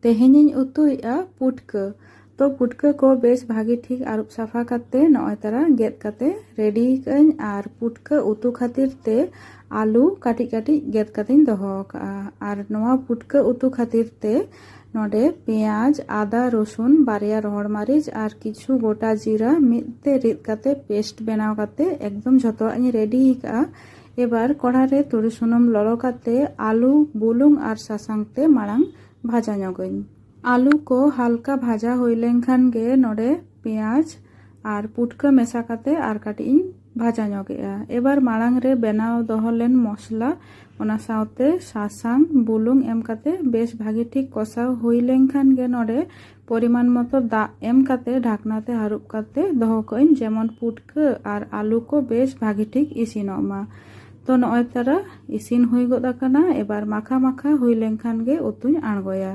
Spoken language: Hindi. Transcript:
तेहेनिñ उतुया पुटका। तो पुटका को बेस भागी ठीक आरुब साफा करते नय तारा गेद करते रेडी कई और पुटका उतु खातिर ते आलू काटी काटी गेद कतेñ दोहो और नवा पुटका उतु खातिर ते नोडे पेंयाज आदा रसुन बारिया रोहड़ मारिच और किछु गोटा जीरा मिदते रिद कते पेस्ट बनाव कते एकदम झोतोआñ रेडी का। एबार कढ़ा रे तुड़ी सुनुम ललो कते आलू बुलुंग और सासांग ते माड़ांग भाजा ᱧᱚᱜᱟᱹᱧ। आलू को हल्का भाजा हुई लेनखान गे नोडे पेंयाज और पुटका मेसा कते और काटिñ भाजा ᱧᱚᱜᱮᱜᱼᱟ। एबार माड़ांग रे बनाव दोहो लेन मसला ओना साउते सासांग बुलुंग एम कते बेस भागी ठीक कषाव हुई लेनखान गे नोडे परिमाण मतो दाग एम कते ढाकनाते हारुब कते दोहो कईñ जेमन पुटका और आलू को बेस भागी ठीक इसिनोग मा। तो नय तारा इसिन हुई गोद आकाना। एबार माखा माखा हुई लेनखान गे उतुñ आणगोया।